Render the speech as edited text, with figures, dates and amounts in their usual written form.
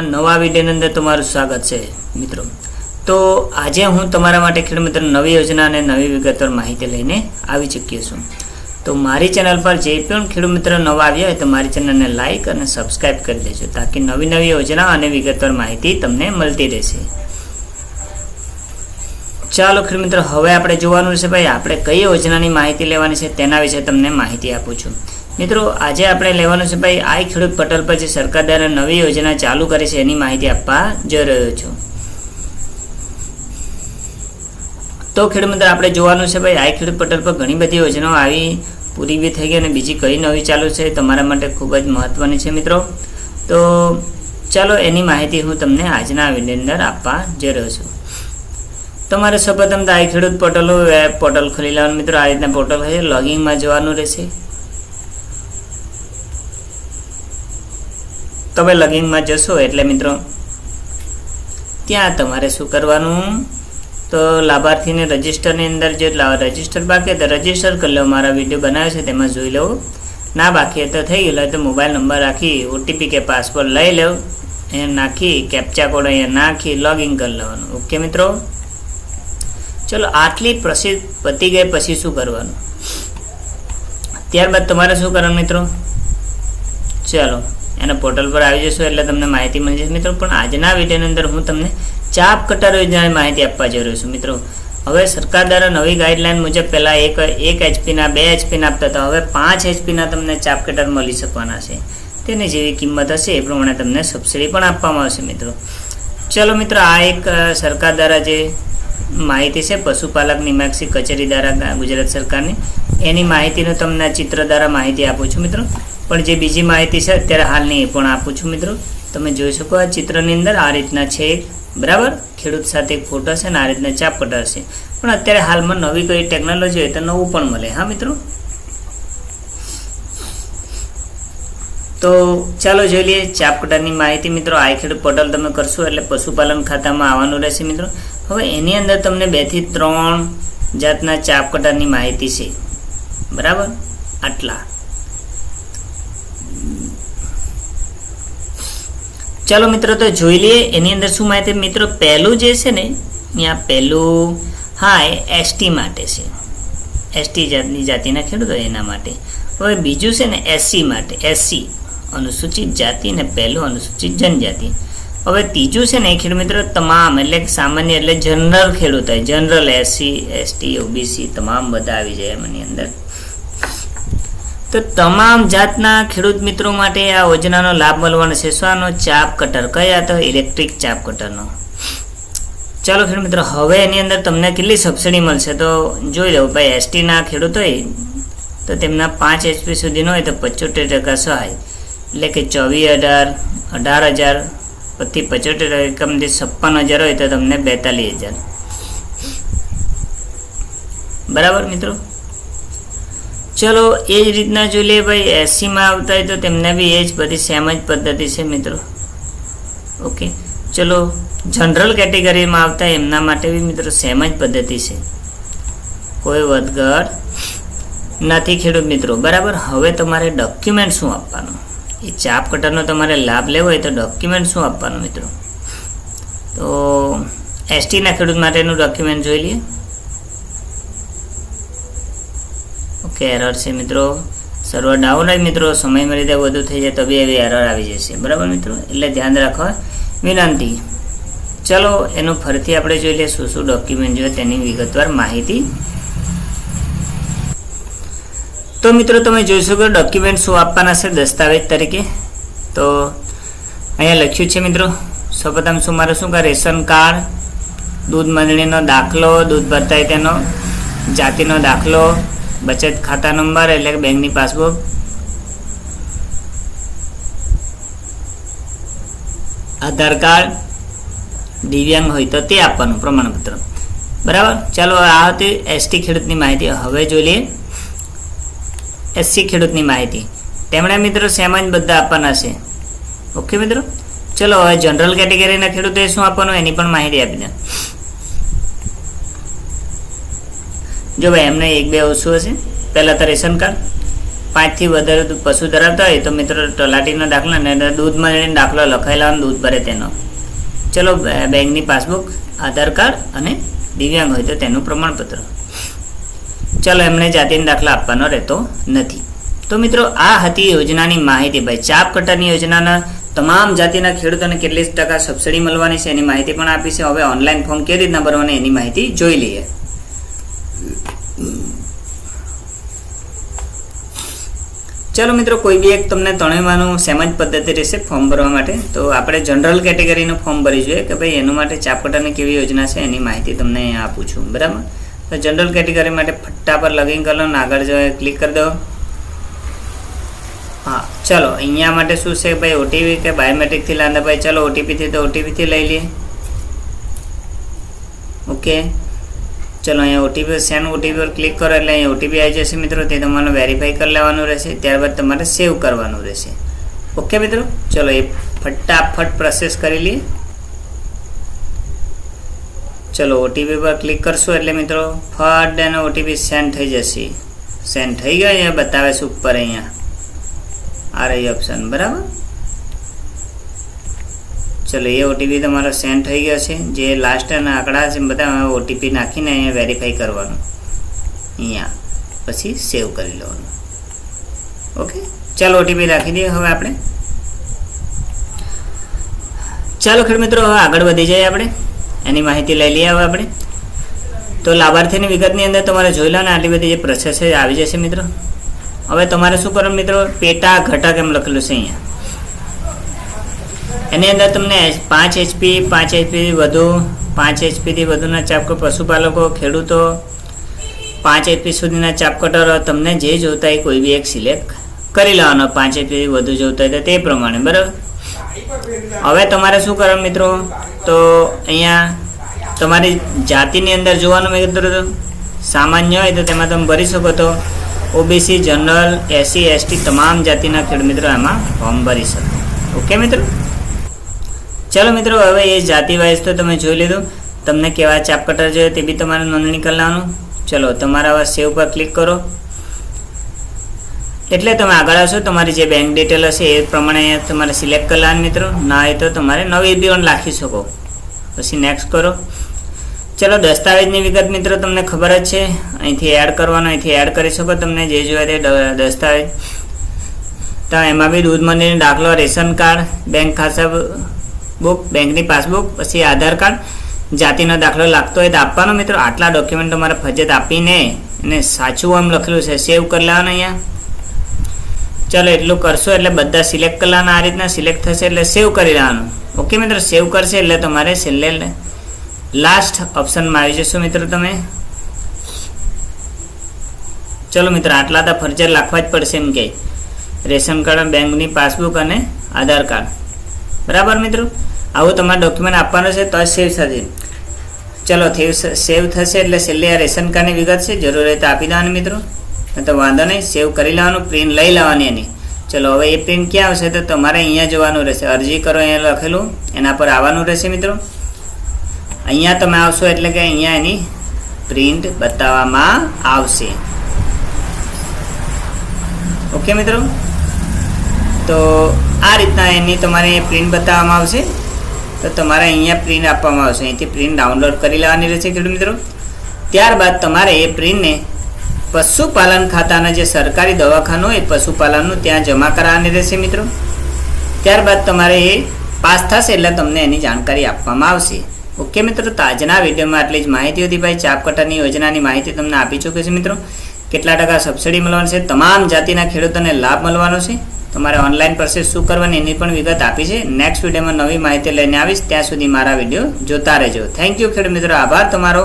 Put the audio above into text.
નવા વિડીયોની અંદર તમારું સ્વાગત છે મિત્રો। તો આજે હું તમારા માટે ખેડૂત મિત્રો નવી યોજના અને નવી વિગતવાર માહિતી લઈને આવી ચૂક્યો છું। તો મારી ચેનલ પર જે પણ ખેડૂત મિત્રો નવા આવ્યા હોય તો મારી ચેનલને લાઈક અને સબસ્ક્રાઇબ કરી દેજો, તાકી નવી નવી યોજના અને વિગતવાર માહિતી તમને મળતી રહેશે। ચાલો ખેડૂત મિત્રો, હવે આપણે જોવાનું છે ભાઈ આપણે કઈ યોજનાની માહિતી લેવાની છે તેના વિશે તમને માહિતી આપું છું। મિત્રો આજે આપણે લેવાનું છે ભાઈ આઈ ખેડૂત પોર્ટલ પર જે સરકાર દ્વારા નવી યોજના ચાલુ કરી છે એની માહિતી આપવા જઈ રહ્યો છું। તો ખેડૂત મિત્રો આપણે જોવાનું છે ભાઈ આઈ ખેડૂત પોર્ટલ પર ઘણી બધી યોજનાઓ આવી પૂરી બી થઈ ગઈ અને બીજી કઈ નવી ચાલુ છે તમારા માટે ખૂબ જ મહત્વની છે મિત્રો। તો ચાલો એની માહિતી હું તમને આજના વિડીયોની અંદર આપવા જઈ રહ્યો છું। તમારે સૌપ્રથમ તો આઈ ખેડૂત પોર્ટલ વેબ પોર્ટલ ખોલી લેવાનું મિત્રો। આ રીતના પોર્ટલ હશે, લોગિંગમાં જવાનું રહેશે। તમે લોગિંગમાં જશો એટલે મિત્રો ત્યાં તમારે શું કરવાનું, તો લાભાર્થીને રજિસ્ટરની અંદર જે રજિસ્ટર બાકી તો રજિસ્ટર કરી લો। મારા વિડીયો બનાવ્યો છે તેમાં જોઈ લો, ના બાકી તો થઈ ગયેલો તો મોબાઈલ નંબર રાખી ઓટીપી કે પાસવર્ડ લઈ લો, એ નાખી કેપ્ચા કોડ અહીંયા નાખી લોગિન કરી લેવાનું। ઓકે મિત્રો, ચલો આટલી પ્રોસેસ પતી ગઈ પછી શું કરવાનું, ત્યારબાદ તમારે શું કરવાનું મિત્રો, ચાલો એના પોર્ટલ પર આવી જશો એટલે તમને માહિતી મળી જશે મિત્રો। પણ આજના વિડીયોની અંદર હું તમને ચાપ કટર યોજનાની માહિતી આપવા જઈ રહ્યો છું મિત્રો। હવે સરકાર દ્વારા નવી ગાઈડલાઈન મુજબ પહેલાં એક એચપીના 2 એચપીના આપતા હતા, હવે 5 એચપીના તમને ચાપ કટર મળી શકવાના છે। તેની જેવી કિંમત હશે એ પ્રમાણે તમને સબસિડી પણ આપવામાં આવશે મિત્રો। ચલો મિત્રો, આ એક સરકાર દ્વારા જે માહિતી છે પશુપાલક નિયામક કચેરી દ્વારા ગુજરાત સરકારની, એની માહિતીનું તમને ચિત્ર દ્વારા માહિતી આપું છું મિત્રો। પણ જે બીજી માહિતી છે અત્યારે હાલની એ પણ આપું છું મિત્રો। તમે જોઈ શકો આ ચિત્રની અંદર આ રીતના છે બરાબર, ખેડૂત સાથે એક ફોટો છે ને આ રીતના ચાપ કટર છે। પણ અત્યારે હાલમાં નવી કઈ ટેકનોલોજી હોય તો નવું પણ મળે હા મિત્રો। તો ચાલો જોઈ લઈએ ચાપ કટરની માહિતી મિત્રો। આઈ ખેડૂત પોર્ટલ તમે કરશો એટલે પશુપાલન ખાતામાં આવવાનું રહેશે મિત્રો। હવે એની અંદર તમને 2 થી 3 જાતના ચાપ કટરની માહિતી છે બરાબર, આટલા। ચાલો મિત્રો તો જોઈ લઈએ એની અંદર શું માહિતી મિત્રો। પહેલું જે છે ને અહીંયા પહેલું હા એ એસટી માટે છે, એસટી જાતિના ખેડૂતો એના માટે। હવે બીજું છે ને એસસી માટે, એસસી અનુસૂચિત જાતિ ને પહેલું અનુસૂચિત જનજાતિ। હવે ત્રીજું છે ને એ ખેડૂત મિત્રો તમામ એટલે સામાન્ય એટલે જનરલ ખેડૂત હોય, જનરલ એસસી એસટી ઓબીસી તમામ બધા આવી જાય એમની અંદર। તો તમામ જાતના ખેડૂત મિત્રો માટે આ યોજનાનો લાભ મળવાનો છે। શાનો? ચાપ કટર, કયા તો ઇલેક્ટ્રિક ચાપ કટરનો। ચાલો ખેડૂત મિત્રો, હવે એની અંદર તમને કેટલી સબસિડી મળશે તો જોઈ લો ભાઈ। એસટીના ખેડૂત હોય તો તેમના 5 એચપી સુધીનો હોય તો 75% સહાય, એટલે કે 18,000 પછી 75 એકમથી 56,000 હોય તો તમને 42,000 બરાબર મિત્રો। ચલો એ જ રીતના જોઈ લઈએ ભાઈ એસસીમાં આવતા હોય તો તેમને બી એ જ બધી સેમ જ પદ્ધતિ છે મિત્રો। ઓકે, ચલો જનરલ કેટેગરીમાં આવતા એમના માટે બી મિત્રો સેમ જ પદ્ધતિ છે, કોઈ વધઘટ નથી ખેડૂત મિત્રો બરાબર। હવે તમારે ડોક્યુમેન્ટ શું આપવાનું, એ ચાપ કટરનો તમારે લાભ લેવો હોય તો ડોક્યુમેન્ટ શું આપવાનું મિત્રો। તો એસટીના ખેડૂત માટેનું ડોક્યુમેન્ટ જોઈ લઈએ। ઓકે, એરર છે મિત્રો, સર્વર ડાઉન હોય મિત્રો, સમયમાં રીતે વધુ થઈ જાય તો બી એવી એરર આવી જશે બરાબર મિત્રો, એટલે ધ્યાન રાખવા વિનંતી। ચલો એનું ફરીથી આપણે જોઈ લઈએ શું શું ડોક્યુમેન્ટ જોઈએ તેની વિગતવાર માહિતી। તો મિત્રો તમે જોઈ શકો ડોક્યુમેન્ટ શું આપવાના છે દસ્તાવેજ તરીકે। તો અહીંયા લખ્યું છે મિત્રો, સૌપ્રથમ શું મારે શું રેશન કાર્ડ, દૂધ મંડળીનો દાખલો, દૂધ ભરતા હોય તેનો જાતિનો દાખલો, બચત ખાતા નંબર એટલે કે બેંકની પાસબુક, આધાર કાર્ડ, દિવ્યાંગ હોય તો તે આપવાનું પ્રમાણપત્ર બરાબર। ચાલો આ હતી એસટી ખેડૂતની માહિતી। હવે જોઈ લઈએ એસસી ખેડૂતની માહિતી। તેમણે મિત્રો સેમ જ બધા આપવાના છે। ઓકે મિત્રો, ચલો હવે જનરલ કેટેગરીના ખેડૂતોએ શું આપવાનું એની પણ માહિતી આપી દે। જો ભાઈ એમને 1-2 ઓછું હશે। પહેલાં તો રેશન કાર્ડ, 5 થી વધારે પશુ ધરાવતા હોય તો મિત્રો તલાટીનો દાખલો અને દૂધ મંડળીનો દાખલો લખાયેલા દૂધ ભરે તેનો. ચલો બેંકની પાસબુક, આધાર કાર્ડ અને દિવ્યાંગ હોય તો તેનું પ્રમાણપત્ર. ચલો એમને જાતિનો દાખલો આપવાનો રહેતો નથી. તો મિત્રો આ હતી યોજનાની માહિતી. ભાઈ ચાપ કટરની યોજનાના તમામ જાતિના ખેડૂતોને કેટલી ટકા સબસિડી મળવાની છે એની માહિતી પણ આપી છે. હવે ઓનલાઈન ફોર્મ કેવી રીતના ભરવાની એની માહિતી જોઈ લઈએ. ચલો મિત્રો કોઈ બી એક તમને ત્રણેયમાંનું સેમ જ પદ્ધતિ રહેશે ફોર્મ ભરવા માટે. તો આપણે જનરલ કેટેગરીનું ફોર્મ ભરી જોઈએ કે ભાઈ એનું માટે ચાપ કટરની કેવી યોજના છે એની માહિતી તમને અહીંયા આપું છું. બરાબર, તો જનરલ કેટેગરી માટે ફટ્ટા પર લગીન કરો અને આગળ જો ક્લિક કરી દો. હા ચલો અહીંયા માટે શું છે ભાઈ ઓટીપી કે બાયોમેટ્રિકથી લાંદા ભાઈ. ચલો ઓટીપીથી તો ઓટીપીથી લઈ લઈએ. ઓકે ચલો અહીંયા ઓટીપી સેન્ડ ઓટીપી પર ક્લિક કરો એટલે અહીંયા ઓટીપી આવી જશે મિત્રો. તે તમારે વેરીફાઈ કરી લેવાનું રહેશે. ત્યારબાદ તમારે સેવ કરવાનું રહેશે. ઓકે મિત્રો, ચલો એ ફટાફટ પ્રોસેસ કરી લઈએ. ચલો ઓટીપી પર ક્લિક કરશો એટલે મિત્રો ફટ એનો ઓટીપી સેન્ડ થઈ જશે. સેન્ડ થઈ ગયો અહીંયા બતાવે છે ઉપર અહીંયા આ રહી ઓપ્શન. બરાબર, ચલો એ ઓટીપી તમારો સેન્ડ થઈ ગયો છે. જે લાસ્ટ આંકડા છે બધા ઓટીપી નાખીને અહીંયા વેરીફાઈ કરવાનું, અહીંયા પછી સેવ કરી લેવાનું. ઓકે ચાલો ઓટીપી રાખી દઈએ. હવે આપણે ચાલો ખેડૂત મિત્રો હવે આગળ વધી જઈએ. આપણે એની માહિતી લઈ લઈએ. હવે આપણે તો લાભાર્થીની વિગતની અંદર તમારે જોઈ લો ને આટલી બધી જે પ્રોસેસ છે આવી જશે મિત્રો. હવે તમારે શું કરવાનું મિત્રો, પેટા ઘટક એમ લખેલું છે અહીંયા. એની અંદર તમને 5 HP 5 HP વધુ 5 HPથી વધુના ચાપકો પશુપાલકો ખેડૂતો 5 HP સુધીના ચાપકટરો તમને જે જોતા હોય કોઈ બી એક સિલેક્ટ કરી લેવાનો. 5 HPથી વધુ જોતા હોય તો તે પ્રમાણે. બરાબર, હવે તમારે શું કરવાનું મિત્રો, તો અહીંયા તમારી જાતિની અંદર જોવાનું મિત્રો સામાન્ય હોય તો તેમાં તમે ભરી શકો. તો OBC જનરલ SC ST તમામ જાતિના ખેડૂત મિત્રો એમાં ફોર્મ ભરી શકો. ઓકે મિત્રો, ચલો મિત્રો હવે એ જાતિ વાઇઝ તો તમે જોઈ લીધું. તમને કેવા ચાપ કટર જોઈએ તે બી તમારે નોંધણી કરી લેવાનું. ચલો તમારા હવે સેવ પર ક્લિક કરો એટલે તમે આગળ આવશો. તમારી જે બેંક ડિટેલ હશે એ પ્રમાણે અહીંયા તમારે સિલેક્ટ કરી લેવાનું મિત્રો. ના હોય તો તમારે નવી બી પણ રાખી શકો. પછી નેક્સ્ટ કરો. ચલો દસ્તાવેજની વિગત મિત્રો તમને ખબર જ છે. અહીંથી એડ કરવાનો, અહીંથી એડ કરી શકો તમને જે જોઈએ તે દસ્તાવેજ. તો એમાં બી દૂધ મંડળીનો દાખલો, રેશન કાર્ડ, બેંક ખાતા બુક, બેંકની પાસબુક, પછી આધાર કાર્ડ, જાતિનો દાખલો લાગતો હોય તો આપવાનો મિત્રો. આટલા ડોક્યુમેન્ટ તમારે ફરજિયાત આપીને એને સાચું એમ લખેલું છે સેવ કરી લેવાનું અહીંયા. ચલો એટલું કરશો એટલે બધા સિલેક્ટ કરી લેવાના. આ રીતના સિલેક્ટ થશે એટલે સેવ કરી લેવાનું. ઓકે મિત્રો, સેવ કરશે એટલે તમારે છેલ્લે લાસ્ટ ઓપ્શનમાં આવી જશો મિત્રો તમે. ચલો મિત્રો આટલા તો ફરજિયાત લખવા જ પડશે એમ કે રેશન કાર્ડ, બેંકની પાસબુક અને આધાર કાર્ડ. બરાબર મિત્રો, આવું તમારે ડોક્યુમેન્ટ આપવાનું છે તો સેવ થશે. ચલો સેવ થશે એટલે છેલ્લે આ રેશન કાર્ડની વિગત છે, જરૂર હોય તો આપી દેવાની મિત્રો. તો વાંધો નહીં, સેવ કરી લેવાનું, પ્રિન્ટ લઈ લેવાની એની. ચલો હવે એ પ્રિન્ટ ક્યાં આવશે તો તમારે અહીંયા જવાનું રહેશે. અરજી કરો અહીંયા લખેલું એના પર આવવાનું રહેશે મિત્રો. અહીંયા તમે આવશો એટલે કે અહીંયા એની પ્રિન્ટ બતાવવામાં આવશે. ઓકે મિત્રો, તો આ રીતના એની તમારે પ્રિન્ટ બતાવવામાં આવશે. તો તમારે અહીંયા પ્રિન્ટ આપવામાં આવશે. અહીંથી પ્રિન્ટ ડાઉનલોડ કરી લેવાની રહેશે ખેડૂત મિત્રો. ત્યારબાદ તમારે એ પ્રિન્ટને પશુપાલન ખાતાના જે સરકારી દવાખાનું હોય પશુપાલનનું ત્યાં જમા કરાવવાની રહેશે મિત્રો. ત્યારબાદ તમારે એ પાસ થશે એટલે તમને એની જાણકારી આપવામાં આવશે. ઓકે મિત્રો, તો આજના વિડીયોમાં આટલી જ માહિતી હતી ભાઈ. ચાપ કટરની યોજનાની માહિતી તમને આપી ચૂકી છે મિત્રો. કેટલા ટકા સબસિડી મળવાની છે, તમામ જાતિના ખેડૂતોને લાભ મળવાનો છે. તમારે ઓનલાઈન પ્રોસેસ શું કરવાની એની પણ વિગત આપી છે. નેક્સ્ટ વિડીયોમાં નવી માહિતી લઈને આવીશ. ત્યાં સુધી મારા વિડીયો જોતા રહેજો. થેન્ક યુ ખેડૂત મિત્રો, આભાર તમારો.